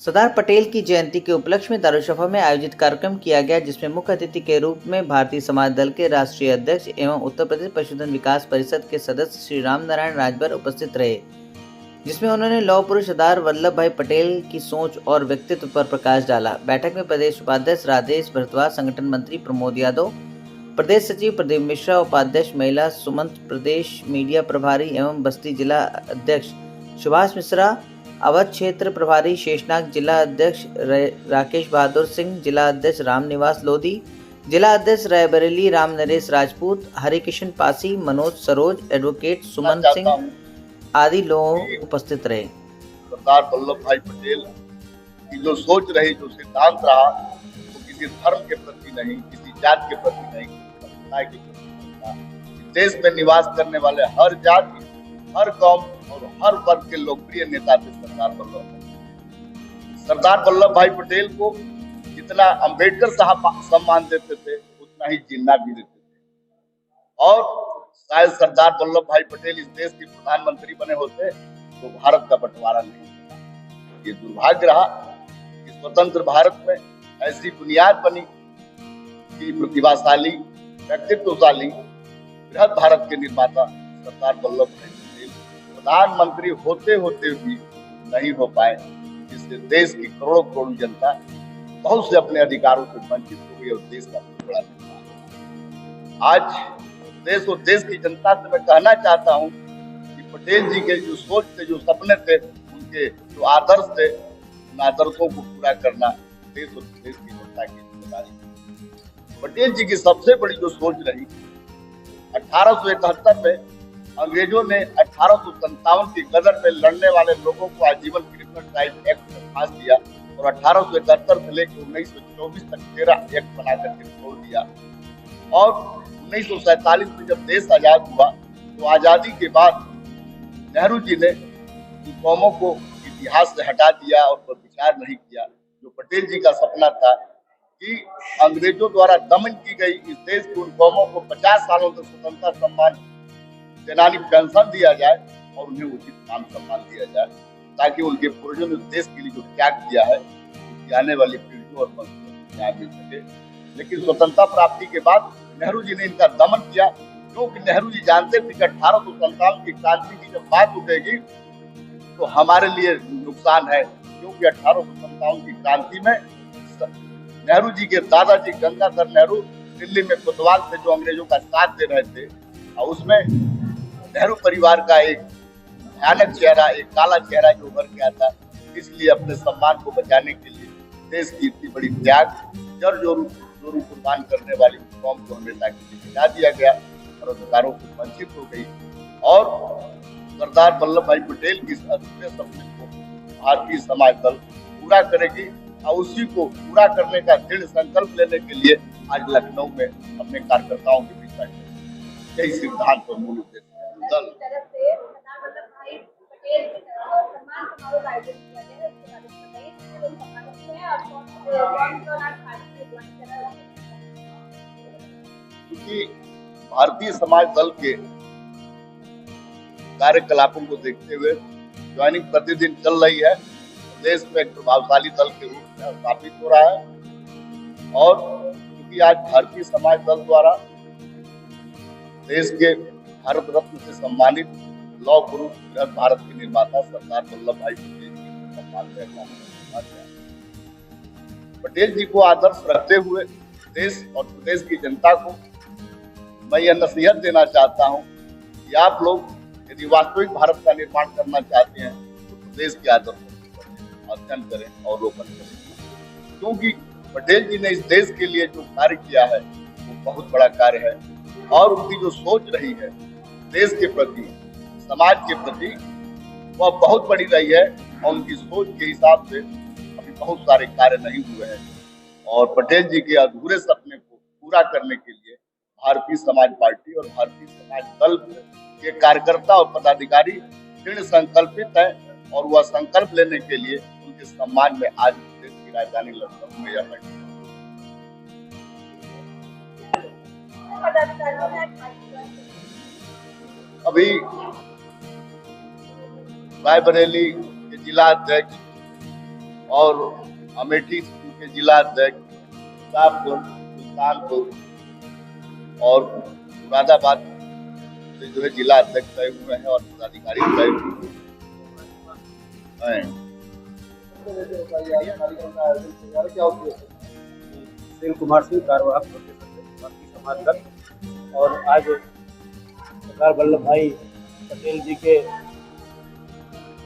सरदार पटेल की जयंती के उपलक्ष्य में दारुशफा में आयोजित कार्यक्रम किया गया, जिसमें मुख्य अतिथि के रूप में भारतीय समाज दल के राष्ट्रीय अध्यक्ष एवं उत्तर प्रदेश पशुधन विकास परिषद के सदस्य श्री राम नारायण राजभर उपस्थित रहे, जिसमें उन्होंने लौह पुरुष सरदार वल्लभ भाई पटेल की सोच और व्यक्तित्व पर प्रकाश डाला। बैठक में प्रदेश उपाध्यक्ष राजेश भारद्वाज, संगठन मंत्री प्रमोद यादव, प्रदेश सचिव प्रदीप मिश्रा, उपाध्यक्ष महिला सुमंत, प्रदेश मीडिया प्रभारी एवं बस्ती जिला अध्यक्ष सुभाष मिश्रा, अवध क्षेत्र प्रभारी शेषनाग, जिला अध्यक्ष राकेश बहादुर सिंह, जिला अध्यक्ष रामनिवास लोधी, जिला अध्यक्ष रायबरेली राम नरेश राजपूत, हरिकिशन पासी, मनोज सरोज, एडवोकेट सुमन सिंह आदि लोग उपस्थित रहे। सरदार वल्लभ भाई पटेल की जो सोच रही, जो सिद्धांत रहा, वो किसी धर्म के प्रति नहीं, किसी जात के प्रति नहीं, समुदाय के प्रति था। देश में निवास करने वाले हर जाति, हर कौम और हर वर्ग के लोकप्रिय नेता थे सरदार वल्लभ भाई पटेल को जितना अंबेडकर साहब सम्मान देते थे, उतना ही जिन्ना भी देते थे। और शायद सरदार वल्लभ भाई पटेल इस देश के प्रधानमंत्री बने होते तो भारत का बंटवारा नहीं होता। ये दुर्भाग्य रहा कि स्वतंत्र भारत में ऐसी बुनियाद बनी कि प्रतिभाशाली, व्यक्तित्वशाली, बृहद भारत के निर्माता सरदार वल्लभ भाई पटेल प्रधानमंत्री होते होते भी नहीं हो पाए, जिससे देश की करोड़ों करोड़ जनता बहुत से अपने अधिकारों से वंचित हो गई और देश का बड़ा नुकसान। आज देश और देश की जनता से मैं कहना चाहता हूं कि पटेल जी के जो सोच थे, जो सपने थे, उनके जो आदर्श थे, उन आदर्शों को पूरा करना देश और देश की जनता की जिम्मेदारी। पटेल जी की सबसे बड़ी जो सोच रही, 1871 में अंग्रेजों ने 1857 की गदर में लड़ने वाले लोगों को आजीवन क्रिमिनल ट्राइब एक्ट में फांस दिया और 1871 से लेकर 1924 तक 13 एक्ट बनाकर के छोड़ दिया। और 1947 में जब देश आजाद हुआ तो आजादी के बाद नेहरू जी ने इन कौमों को इतिहास से हटा दिया और पर विचार नहीं किया। जो पटेल जी का सपना था कि अंग्रेजों द्वारा दमन की गई इस देश की उन कौमों को 50 सालों तक स्वतंत्रता सम्मान सेनानी पेंशन दिया जाए और उन्हें उचित मान सम्मान दिया जाए, ताकि उनके पूर्वजों ने देश के लिए जो त्याग किया है उसकी आने वाली पीढ़ियों और वंशों न्याय मिल सके। लेकिन स्वतंत्रता प्राप्ति के बाद नेहरू जी ने इनका दमन किया, क्योंकि नेहरू जी जानते थे कि 1857 की क्रांति की जब बात उठेगी तो हमारे लिए नुकसान है, क्योंकि 1857 की क्रांति में नेहरू जी के दादाजी गंगाधर नेहरू दिल्ली में कोतवाल से जो अंग्रेजों का साथ दे रहे थे, और उसमें नेहरू परिवार का एक भयानक चेहरा, एक काला चेहरा जो उभर के आता, इसलिए अपने सम्मान को बचाने के लिए देश की इतनी बड़ी त्याग, जड़ जोरू कुर्बान करने वाली कौम को हमेशा के लिए मिटा दिया गया और अधिकारों से वंचित हो गई। और सरदार वल्लभ भाई पटेल की अधूरे सपने को भारतीय समाज दल पूरा करेगी और उसी को पूरा करने का दृढ़ संकल्प लेने के लिए आज लखनऊ में अपने कार्यकर्ताओं के बीच बैठे। यही सिद्धांत और मूल उद्देश्य दल क्योंकि भारतीय समाज दल के कार्यकलापों को देखते हुए ज्वाइनिंग प्रतिदिन चल रही है, देश में एक प्रभावशाली दल के रूप में स्थापित हो रहा है। और क्योंकि आज भारतीय समाज दल द्वारा देश के भारत रत्न से सम्मानित लौह पुरुष भारत के निर्माता सरदार वल्लभ भाई पटेल जी को सम्मान देना, पटेल जी को आदर्श रखते हुए देश और प्रदेश की जनता को मैं यह नसीहत देना चाहता हूं कि आप लोग यदि वास्तविक भारत का निर्माण करना चाहते हैं तो प्रदेश के आदर्शों को अध्ययन करें और रोपण करें, क्योंकि पटेल जी ने इस देश के लिए जो कार्य किया है वो बहुत बड़ा कार्य है। और उनकी जो सोच रही है देश के प्रति, समाज के प्रति, वह बहुत बड़ी रही है और उनकी सोच के हिसाब से अभी बहुत सारे कार्य नहीं हुए हैं। और पटेल जी के अधूरे सपने को पूरा करने के लिए भारतीय समाज पार्टी और भारतीय समाज दल के कार्यकर्ता और पदाधिकारी दृढ़ संकल्पित है और वह संकल्प लेने के लिए उनके सम्मान में आज देश की राजधानी लखनऊ में यह बैठक। अभी रायबरेली के जिला अध्यक्ष और अमेठी के जिला अध्यक्ष, प्रतापगढ़, सुल्तानपुर और मुरादाबाद से जो है जिला अध्यक्ष तय हुए हैं और पदाधिकारी तय हुए हैं। सुशील कुमार सिंह, कार्यवाहक भारतीय समाज दल। और आज सरदार वल्लभ भाई पटेल जी के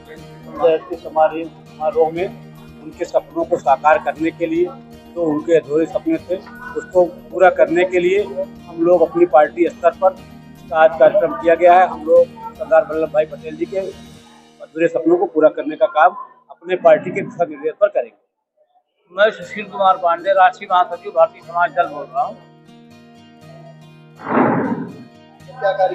जयंती समारोह में उनके सपनों को साकार करने के लिए, जो उनके अधूरे सपने थे उसको पूरा करने के लिए हम लोग अपनी पार्टी स्तर पर आज कार्यक्रम किया गया है। हम लोग सरदार वल्लभ भाई पटेल जी के अधूरे सपनों को पूरा करने का काम अपने पार्टी के दिशा निर्देश पर करेंगे। मैं सुशील कुमार पांडे, राष्ट्रीय महासचिव भारतीय समाज दल बोल रहा हूँ।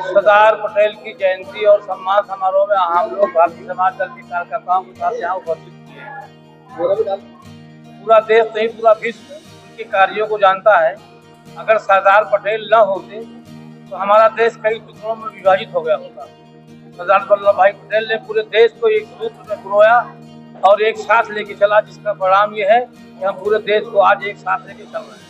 सरदार पटेल की जयंती और सम्मान समारोह में हम लोग भारतीय समाज दल के कार्यकर्ताओं के साथ यहाँ उपस्थित किए हैं। पूरा देश नहीं, पूरा विश्व उनके कार्यों को जानता है। अगर सरदार पटेल न होते तो हमारा देश कई टुकड़ों में विभाजित हो गया होता। सरदार वल्लभ भाई पटेल ने पूरे देश को एक सूत्र में पिरोया और एक साथ लेके चला, जिसका परिणाम ये है कि हम पूरे देश को आज एक साथ लेके चल रहे हैं।